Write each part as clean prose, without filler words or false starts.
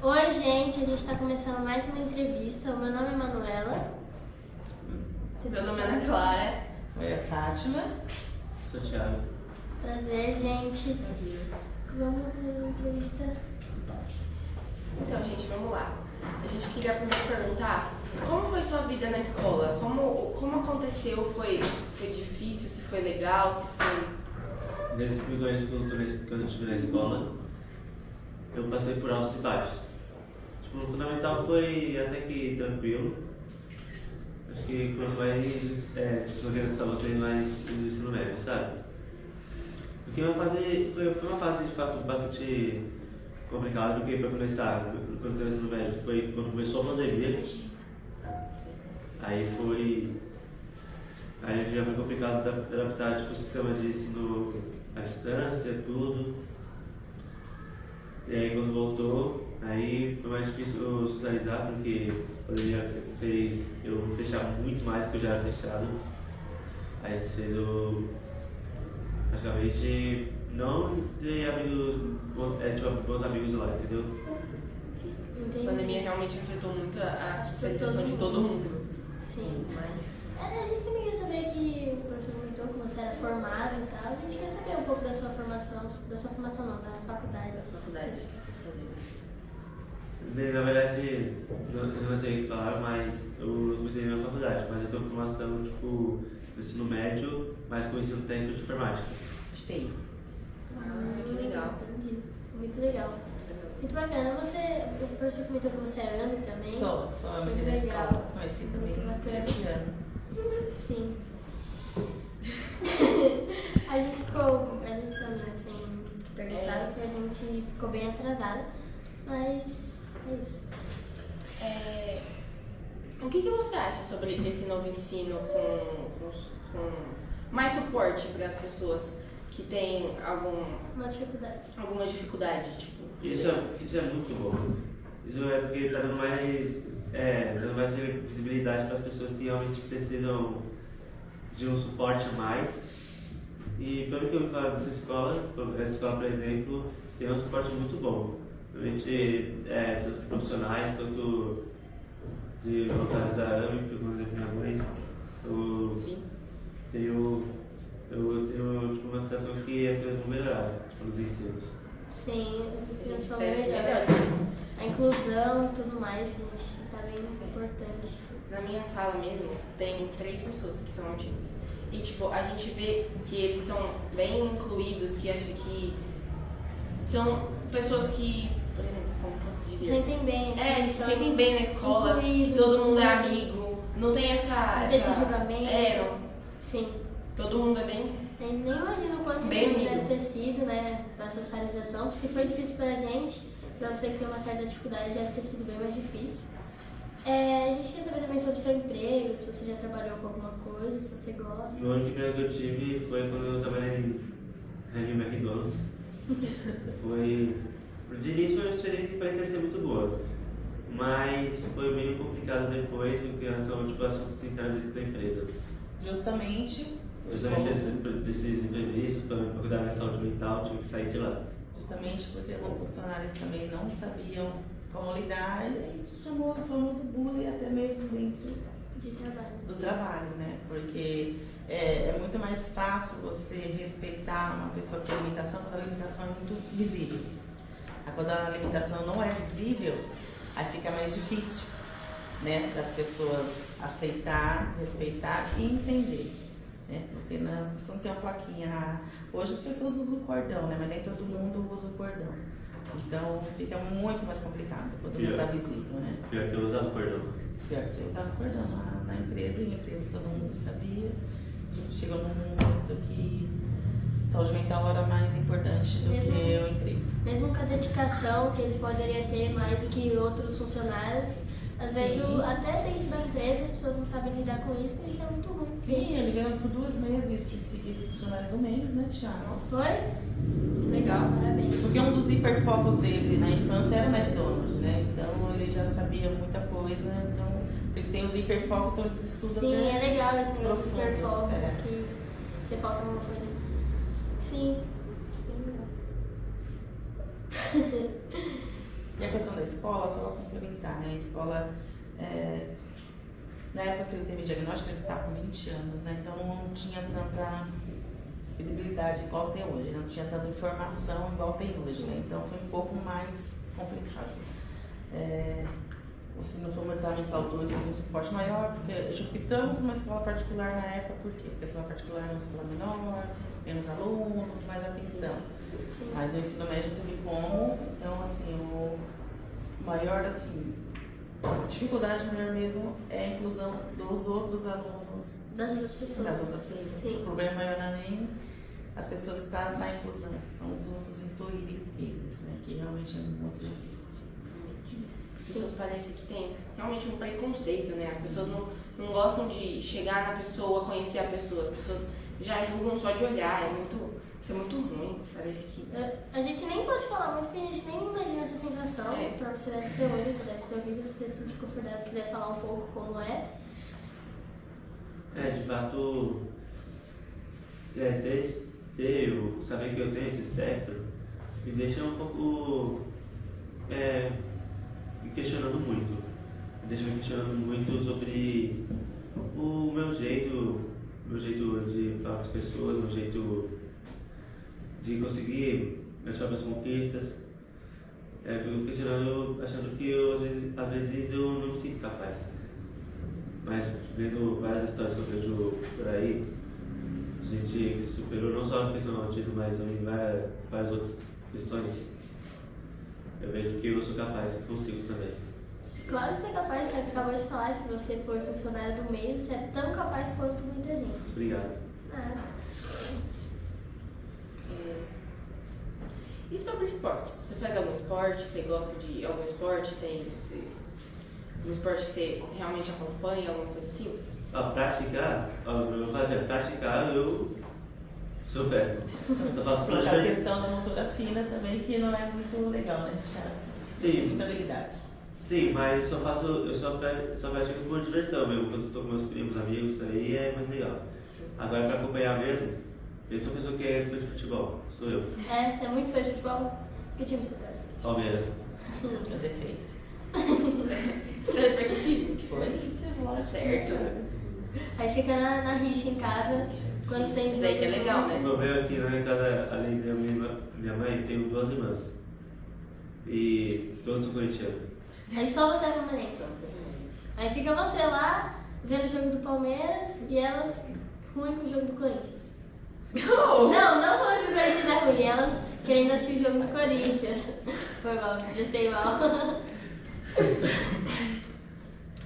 Oi, gente, a gente está começando mais uma entrevista. O meu nome é Manuela. Meu nome é Ana Clara. Oi, é Fátima. Sou Thiago. Prazer, gente. Vamos fazer uma entrevista. Então, gente, vamos lá. A gente queria primeiro perguntar como foi sua vida na escola? Como aconteceu? Foi difícil? Se foi legal? Se foi... Desde que quando eu estive na escola, eu passei por altos e baixos. Tipo, no fundamental foi até que tranquilo. Acho que quanto mais organização você mais no ensino médio, sabe? Porque foi uma fase de fato bastante complicada, porque para começar, quando eu ensino médio, foi quando começou a pandemia. Aí já foi complicado adaptar tipo, o sistema de ensino à distância, tudo. E aí quando voltou, aí foi mais difícil socializar, porque a pandemia fez eu fechar muito mais do que eu já era fechado. Aí cedo, praticamente, não ter amigos, bons amigos lá, entendeu? Sim. Entendi. A pandemia realmente afetou muito a socialização de todo mundo. Sim. Mas... A gente também quer saber que o professor comentou que você era formado e tal. A gente quer saber um pouco da sua formação não, da faculdade. Na verdade, não sei o que falar, mas eu comecei na minha faculdade, mas eu tenho formação tipo, no ensino médio, mas com ensino técnico de informática. TI. que legal. Entendi. Muito legal. Muito bacana. O professor comentou que você é AME também? Sou amiga Muito da legal. escola. Conheci também Muito bacana. esse ano. Sim. A gente também, assim, perguntaram que a gente ficou bem atrasada, mas é isso. O que você acha sobre esse novo ensino com mais suporte para as pessoas que têm Uma dificuldade. alguma dificuldade? Tipo, Isso é muito bom. Isso é porque está dando mais visibilidade para as pessoas que realmente precisam de um suporte a mais. E pelo que eu falo dessa escola, por exemplo, tem um suporte muito bom. Realmente, tanto de profissionais quanto de voluntários da AME, por exemplo, minha mãe. sim. Eu tenho tipo, uma situação que as coisas vão melhorar, tipo, nos ensinos. Sim, os ensinos são espera que melhores. A inclusão e tudo mais, gente, tá bem importante. Na minha sala mesmo, tem 3 pessoas que são autistas. E, tipo, a gente vê que eles são bem incluídos, que acho que são pessoas que, por exemplo, como posso dizer? Se sentem bem. Se sentem bem na escola, que todo mundo é amigo, não tem Não tem esse julgamento. não. Sim. Todo mundo é bem... Eu nem imagino o quanto Bem isso unido. deve ter sido, né, pra socialização. Se foi difícil pra gente, pra você que tem uma certa dificuldade, deve ter sido bem mais difícil. A gente quer saber também sobre o seu emprego, se você já trabalhou com alguma coisa, se você gosta. O único emprego que eu tive foi quando eu trabalhei em McDonald's. De início foi uma experiência que parecia ser muito boa, mas foi meio complicado depois em relação tipo, assuntos internos da empresa. Justamente Desses imprevistos, para cuidar da minha saúde mental, tive que sair de lá. Justamente porque alguns funcionários também não sabiam como lidar e chamou o famoso bullying até mesmo dentro De trabalho. do trabalho, né? Porque é muito mais fácil você respeitar uma pessoa que tem limitação quando a limitação é muito visível. Quando a limitação não é visível, aí fica mais difícil, né? Das pessoas aceitar, respeitar e entender. Né? Porque você não tem uma plaquinha. Hoje as pessoas usam o cordão, né? Mas nem todo mundo usa o cordão. Então fica muito mais complicado quando não está visível, né? Pior que eu usava cordão. Pior que você usava o cordão na empresa, e na empresa todo mundo sabia. A gente chegou num momento que saúde mental era mais importante do que o emprego. Mesmo com a dedicação que ele poderia ter mais do que outros funcionários, às vezes até dentro da empresa as pessoas não sabem lidar com isso e isso é muito ruim. Sim, ele ganhou por 2 meses seguido funcionário do mês, né, Thiago? Foi? Legal. Parabéns. Porque um dos hiperfocos dele na infância era McDonald's, né? Então ele já sabia muita coisa, né? Então eles têm os hiperfocos, então eles estudam. Sim, até é legal esse negócio de profundo, hiperfoco, é. que você foca em uma coisa. Sim. E a questão da escola, só para complementar, né? A escola, na época que ele teve diagnóstico, ele estava com 20 anos, né? Então não tinha tanta visibilidade igual tem hoje, não tinha tanta informação igual tem hoje, né? Então foi um pouco mais complicado. O ensino fundamental 2 teve um suporte maior, porque a gente optamos por uma escola particular na época, por quê? Porque a escola particular era uma escola menor, menos alunos, mais atenção. Mas no ensino médio não teve como, então assim, o maior, assim, a dificuldade maior mesmo é a inclusão dos outros alunos. Das outras pessoas. Das outras pessoas. Sim. O problema maior não é nem as pessoas que estão na inclusão, são os outros incluírem eles, né? Que realmente é muito difícil. As pessoas parecem que tem realmente um preconceito, né? As pessoas não gostam de chegar na pessoa, conhecer a pessoa. As pessoas já julgam só de olhar. Isso é muito ruim. Parece que... A gente nem pode falar muito porque a gente nem imagina essa sensação. Pra você deve ser único, deve ser horrível. Se você se sentir confortável, quiser falar um pouco como é. De fato, saber que eu tenho esse espectro me deixa um pouco me questionando muito. Me deixa me questionando muito sobre o meu jeito de falar com as pessoas, meu jeito de conseguir minhas próprias conquistas. Fico questionando, achando que às vezes eu não me sinto capaz. Mas vendo várias histórias que eu vejo por aí, gente que se superou não só na questão do autismo, mas também em várias outras questões, eu vejo que eu sou capaz, que consigo também. Claro que você é capaz, você acabou de falar que você foi funcionário do mês, você é tão capaz quanto muita gente. Obrigado. E sobre esportes? Você faz algum esporte? Você gosta de algum esporte? Um esporte que você realmente acompanha, alguma coisa assim? Praticar, eu sou péssimo. Só faço Tem a questão da motora fina também, que não é muito legal, né? Sim. Muita habilidade. Sim, mas eu só pratico por diversão mesmo. Quando estou com meus primos, amigos, isso aí é mais legal. Sim. Agora, para acompanhar mesmo, eu sou uma pessoa que é fã de futebol, sou eu. Você é muito fã de futebol? Que time você torce? Palmeiras. É defeito. Torce pra que time? Corinthians, certo. Aí fica na rixa em casa, quando tem... Isso aí que é legal, né? Eu venho aqui na minha casa, além da minha mãe, tenho 2 irmãs. E todos são corintianos. Aí só você é palmeirense. Aí fica você lá, vendo o jogo do Palmeiras, e elas ruim com o jogo do Corinthians. Não ruim que o Corinthians é ruim, elas querendo assistir o jogo do Corinthians. Foi mal, me expressei mal.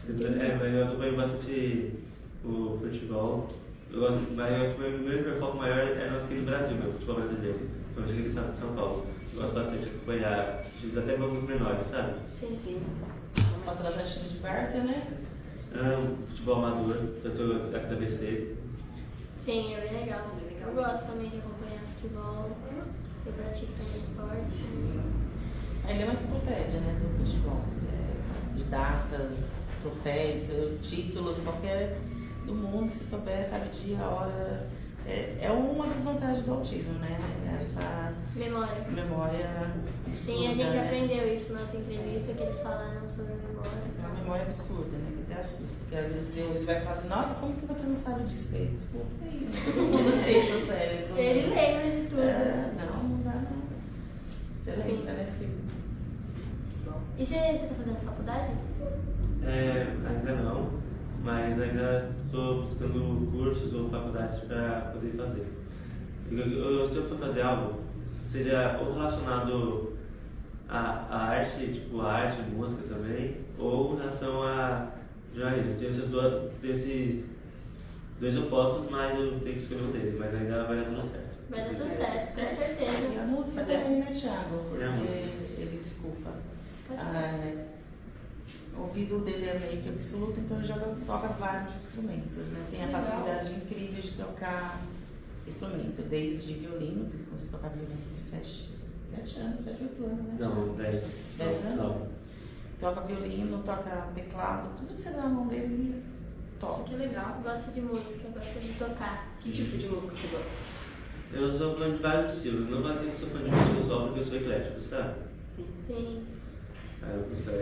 Mas eu acompanho bastante o futebol. Mas o meu foco maior é aqui no Brasil, meu futebol brasileiro. Quando eu cheguei no estado de São Paulo. Eu gosto bastante de acompanhar, até jogos menores, sabe? Sim. Passa bastante time de várzea, né? Futebol amador, eu sou aqui da BC. Sim, é bem legal. Eu gosto também de acompanhar futebol. Eu pratico também esporte. Ainda é uma enciclopédia, né, do futebol. De datas, troféus, títulos, qualquer do mundo, se souber, sabe dia, a hora. É uma desvantagem do autismo, né? Essa memória absurda. Sim, a gente aprendeu isso na outra entrevista que eles falaram sobre a memória. É uma memória absurda, né? Que até assusta. Porque às vezes ele vai falar assim, nossa, como que você não sabe disso? Eu desculpa aí, todo mundo tem seu cérebro. Ele lembra de tudo. Não dá não. Você lembra, né, filho? E você tá fazendo faculdade? Ainda não, mas ainda estou buscando cursos ou faculdades para poder fazer. Se eu for fazer algo, seja ou relacionado à arte, tipo a arte, música também, ou em relação a jornalismo. Tem esses dois opostos, mas eu tenho que escolher um deles, mas ainda vai dar tudo certo. Vai dar tudo certo, com certeza. E a música também, né, Thiago? Porque ele, desculpa. O ouvido dele é meio que absoluto, então ele toca vários instrumentos, né? Tem a facilidade incrível de tocar instrumento, desde violino, que você toca violino por 7 anos, 7, 8 anos, né? Não, 10. 10 anos? Não. Toca violino, toca teclado, tudo que você dá na mão dele, ele toca. Que legal. Gosta de música, gosta de tocar. Que tipo de música você gosta? Eu sou fã de vários estilos, não vou dizer que sou fã de um estilo só porque eu sou eclético, sabe? Sim. Aí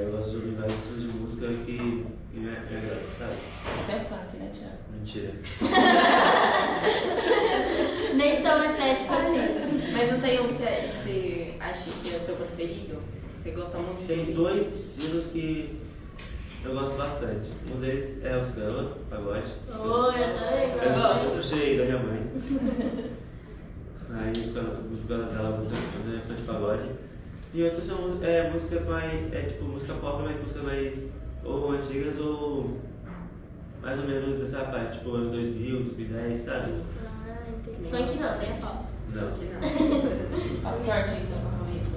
eu gosto de ouvir vários estilos de música que me agradam, sabe? Até funk, né, Thiago? Mentira. Nem tão eclético assim. Mas não tem um que você acha que é o seu preferido? Você gosta muito de Tem ouvir? 2 estilos que eu gosto bastante. Um deles é o samba, pagode. Oi, eu também Eu gosto. gosto. Eu puxei da minha mãe. Aí, por causa dela, eu sou de pagode. E outros são músicas mais, tipo música pop, mas músicas mais ou antigas ou mais ou menos dessa faixa, tipo anos 2000, 2010, sabe? Sim. Ah, entendi. Funk não, nem é pop. Não. Que não. Qual o seu artista favorito?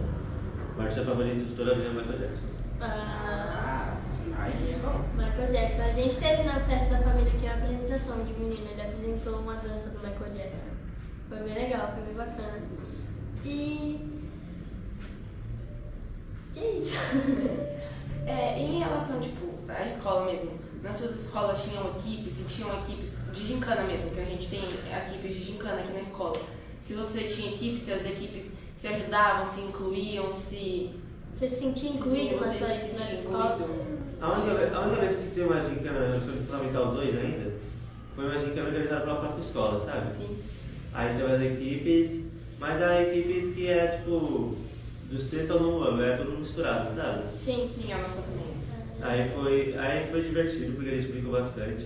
O artista favorito de toda a vida é Michael Jackson. Ah, Aí é bom. Michael Jackson. A gente teve na festa da família aqui uma apresentação de menino. Ele apresentou uma dança do Michael Jackson. Foi bem legal, foi bem bacana. E. Que isso? Em relação, tipo, à escola mesmo, nas suas escolas tinham equipes, se tinham equipes de gincana mesmo, que a gente tem equipes de gincana aqui na escola. Se você tinha equipes, se as equipes se ajudavam, se incluíam, se... Você se sentia incluído na você sua se sentia escola? incluído. A única vez que teve uma gincana, eu sou fundamental 2 ainda, foi uma gincana organizada pela própria escola, sabe? Sim. Aí teve as equipes, mas há equipes que é tipo, dos 3 ao 9 ano, é tudo misturado, sabe? Sim, Sim, a nossa também. Aí foi divertido, porque a gente brincou bastante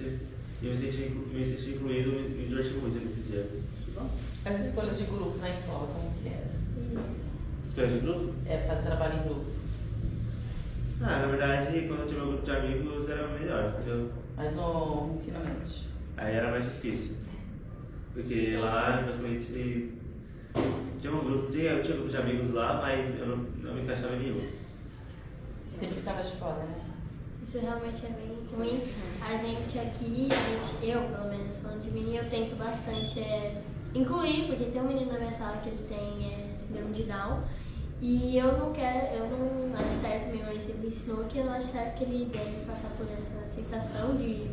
e eu me senti incluído e me diverti muito nesse dia. Que bom. As escolhas de grupo na escola, como que era? Escolha de grupo? Fazer trabalho em grupo. Na verdade, quando eu tinha meu grupo de amigos era melhor, entendeu? Mas no ensino médio. Aí era mais difícil. Porque lá, basicamente, tinha um grupo, eu tinha um grupo de amigos lá, mas eu não me encaixava em nenhum. Sempre ficava de fora, né? Isso realmente é bem ruim. A gente aqui, eu pelo menos falando de mim, eu tento bastante incluir, porque tem um menino na minha sala que ele tem síndrome de Down. E eu não acho certo, minha mãe sempre me ensinou que eu não acho certo que ele deve passar por essa sensação de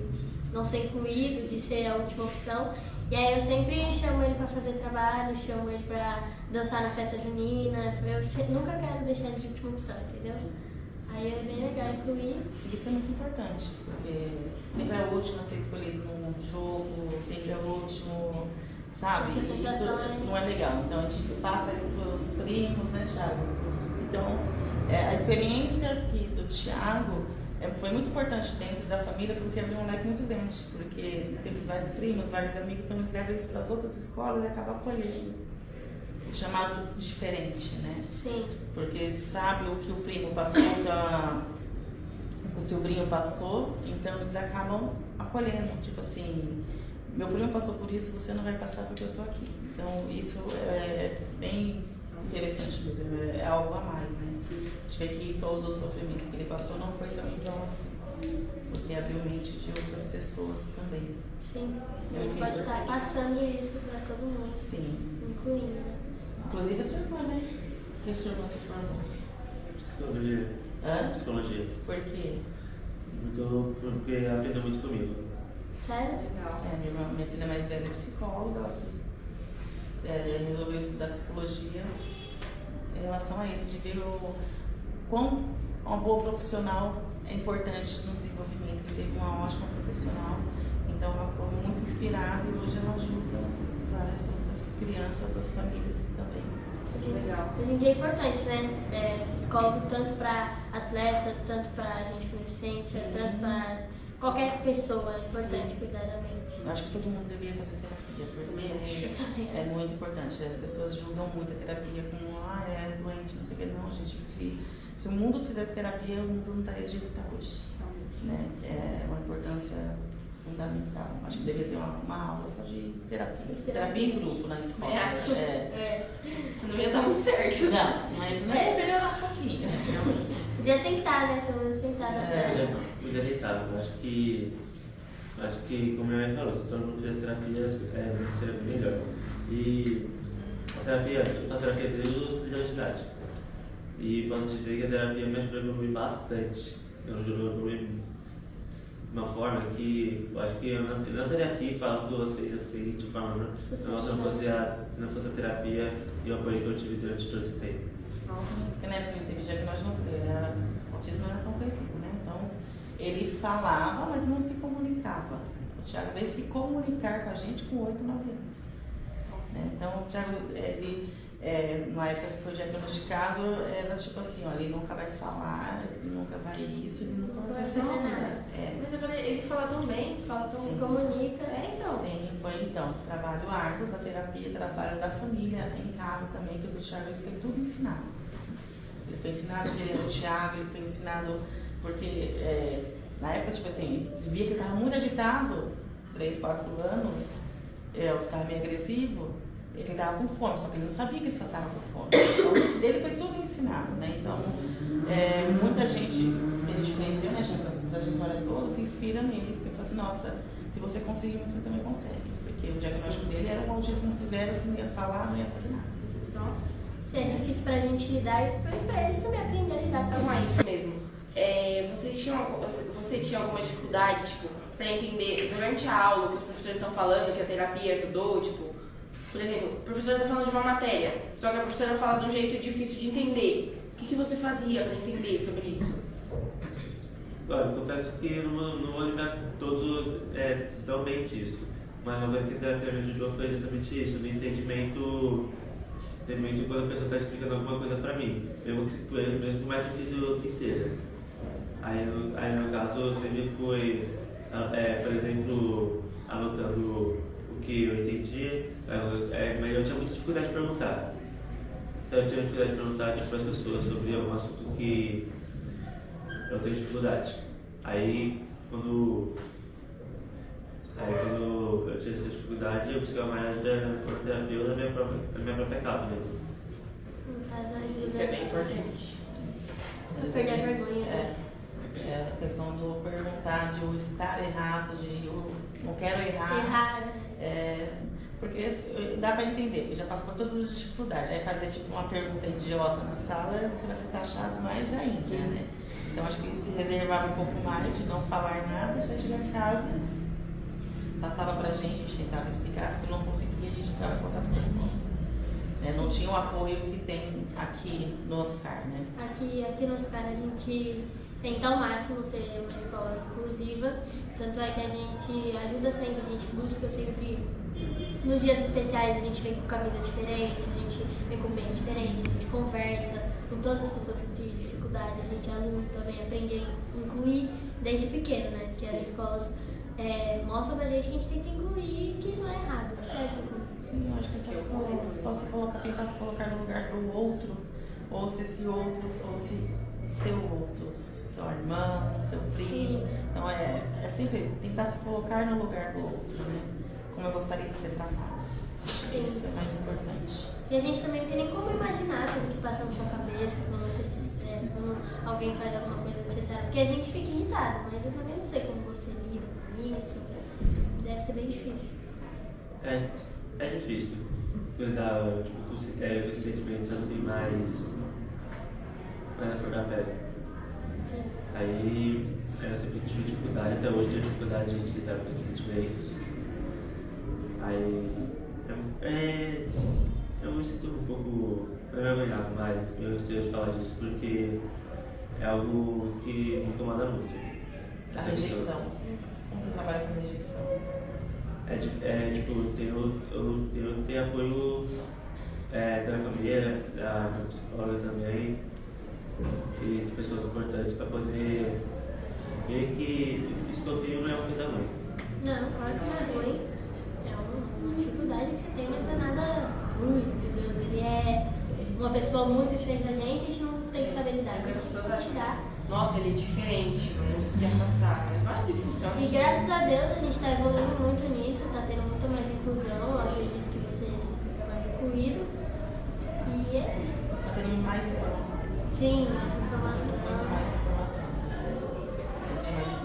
não ser incluído, de ser a última opção. E aí eu sempre chamo ele pra fazer trabalho, chamo ele pra dançar na festa junina. Eu nunca quero deixar ele de última opção, entendeu? Sim. Aí é bem legal incluir. Isso é muito importante, porque sempre é o último a ser escolhido num jogo, sempre é o último, sabe? Essa Isso sensação é- não é legal. Então a gente passa isso para os primos, né, Thiago? Então, a experiência aqui do Thiago foi muito importante dentro da família, porque abriu um leque muito grande, porque temos vários primos, vários amigos, então eles levam isso para as outras escolas e acabam acolhendo. O chamado diferente, né? Sim. Porque ele sabe o que o primo passou, o sobrinho passou, então eles acabam acolhendo. Tipo assim, meu primo passou por isso, você não vai passar porque eu tô aqui. Então isso é bem interessante mesmo, é algo a mais, né? Sim. A gente vê que todo o sofrimento que ele passou não foi tão em vão assim, porque abriu mente de outras pessoas também. Sim. Você É muito pode estar importante. passando isso pra todo mundo, Sim. incluindo, né? Inclusive a sua irmã, né? Que a sua irmã se formou. Psicologia. Hã? Psicologia. Por quê? Porque ela aprendeu muito comigo. Sério? Legal. Minha filha mais velha é psicóloga, ela resolveu estudar psicologia em relação a ele, de ver o quão uma boa profissional é importante no desenvolvimento, que teve uma ótima profissional, então ela ficou muito inspirada e hoje ela ajuda várias outras crianças, outras famílias também. Isso que legal. Hoje em dia é importante, né? Psicólogo tanto para atletas, tanto para gente com deficiência, tanto para qualquer pessoa. É importante cuidar da mente. Eu acho que todo mundo deveria fazer terapia, Também porque acho. é muito importante. As pessoas julgam muito a terapia como, é doente, não sei o que. Não, gente, se o mundo fizesse terapia, o mundo não estaria do jeito que está hoje. Né? É uma importância fundamental. Acho que deveria ter uma aula só de terapia. Terapia em grupo na escola. Não ia dar muito certo. Não, mas melhorar um pouquinho. Podia tentar, né? Pelo menos tentar dar certo. Podia deitar. Eu acho que, como minha mãe falou, se todo mundo fizesse terapia, seria melhor. E a terapia tem duas especialidades. E posso dizer que a terapia me ajudou a evoluir bastante. Me ajudou a evoluir de uma forma que eu acho que eu não estaria aqui falando com vocês assim, de forma se não fosse a terapia e o apoio que eu tive durante todo esse tempo. Porque na época eu entendi diagnóstico, não foi. autismo não era tão conhecido, né? Então, ele falava, mas não se comunicava. O Thiago veio se comunicar com a gente com 8, 9 anos. Né? Então, o Thiago, na época que foi diagnosticado, era tipo assim, ó, ele nunca vai falar, ele nunca vai isso, ele nunca vai fazer nada. Mas agora ele fala tão bem, se comunica. Então. Sim, foi então, trabalho árduo da terapia, trabalho da família, em casa também, que o Thiago ele foi tudo ensinado. Ele foi ensinado que ele era o Thiago, ele foi ensinado porque na época, tipo assim, via que ele estava muito agitado, 3, 4 anos, eu ficava meio agressivo. Ele estava com fome, só que ele não sabia que ele estava com fome. Então, ele foi tudo ensinado, né? Então, muita gente que a gente conheceu, né, já da trajetória toda, se inspira nele. Porque fala assim, nossa, se você conseguir, meu filho também consegue. Porque o diagnóstico dele era um autismo severo que não ia falar, não ia fazer nada. Nossa, se é difícil pra gente lidar e pra eles também aprender a lidar com Então é isso mesmo. Você tinha alguma dificuldade, tipo, pra entender durante a aula que os professores estão falando, que a terapia ajudou, tipo, por exemplo, o professor está falando de uma matéria, só que a professora fala de um jeito difícil de entender. O que você fazia para entender sobre isso? Olha, eu confesso que eu não vou lembrar todos tão bem disso. Mas uma coisa que a terapia me ajudou foi exatamente isso, no entendimento quando a pessoa está explicando alguma coisa para mim. Mesmo mais difícil que seja. Aí no caso, eu sempre fui, por exemplo, anotando o que eu entendi, mas eu tinha muita dificuldade de perguntar. Então eu tinha dificuldade de perguntar para as pessoas sobre algum assunto que eu tenho dificuldade. Aí quando eu tinha essa dificuldade, eu buscava mais ajuda por terapeuta na minha própria casa mesmo. No caso, ajuda. Isso é bem importante. Não perder a vergonha. A questão do perguntar, de eu estar errado, de eu não quero errar. Porque dá para entender, eu já passo por todas as dificuldades. Aí fazer tipo uma pergunta idiota na sala, você vai ser taxado mais ainda, né? Então acho que ele se reservava um pouco mais de não falar nada, já chegar em casa, passava pra gente, a gente tentava explicar, se não conseguia, a gente entrava em contato com a escola. Não tinha o apoio que tem aqui no Oscar, né? Aqui no Oscar a gente tenta ao máximo ser uma escola inclusiva, tanto é que a gente ajuda sempre, a gente busca sempre, nos dias especiais a gente vem com camisa diferente, a gente vem com bem diferente, a gente conversa com todas as pessoas que têm dificuldade, a gente aluno também aprende a incluir desde pequeno, né? Porque as escolas mostram pra gente que a gente tem que incluir, que não é errado, certo? Sim, eu acho que só se tentar se colocar no lugar do outro, ou se esse outro fosse seu outro, sua irmã, seu primo. Então é sempre tentar se colocar no lugar do outro, né? Como eu gostaria de ser tratada. Sim. Isso é mais importante. E a gente também não tem nem como imaginar o que passa na sua cabeça quando você se estressa, quando alguém faz alguma coisa necessária, porque a gente fica irritado, mas eu também não sei como você lida com isso. Deve ser bem difícil. É difícil cuidar com esses sentimentos assim mais à flor da pele. Aí eu sempre tive dificuldade, até hoje tenho dificuldade de lidar com esses sentimentos. Aí eu me sinto um pouco envergonhado, mas eu gostaria de falar disso porque é algo que me incomoda muito. A rejeição. Como você trabalha com rejeição? Eu tenho apoio da família, da psicóloga também, e de pessoas importantes para poder ver que isso que eu tenho não é uma coisa ruim. Não, claro que não é ruim. É uma dificuldade que você tem, mas não é nada ruim, meu Deus. Ele é uma pessoa muito diferente da gente, a gente não tem que saber lidar. Porque as pessoas acham, lidar. Nossa, ele é diferente, vamos se afastar. Mas não é assim que funciona. E graças a Deus a gente está evoluindo muito nisso, está tendo muito mais inclusão. Eu acredito que você se sinta mais incluído. E é isso. Está tendo mais informação. Sim, mais informação. Mais informação.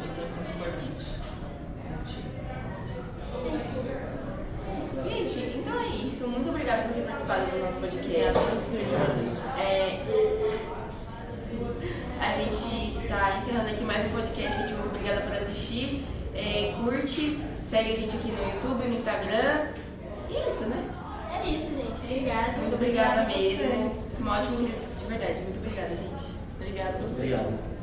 Isso é muito importante. Gente, então é isso. Muito obrigada por ter participado do nosso podcast. A gente está encerrando aqui mais um podcast. Gente, muito obrigada por assistir. Curte, segue a gente aqui no YouTube, no Instagram. E é isso, né? É isso, gente. Obrigada. Muito obrigada mesmo. Uma ótima entrevista, de verdade. Muito obrigada, gente. Obrigada a vocês. Obrigado.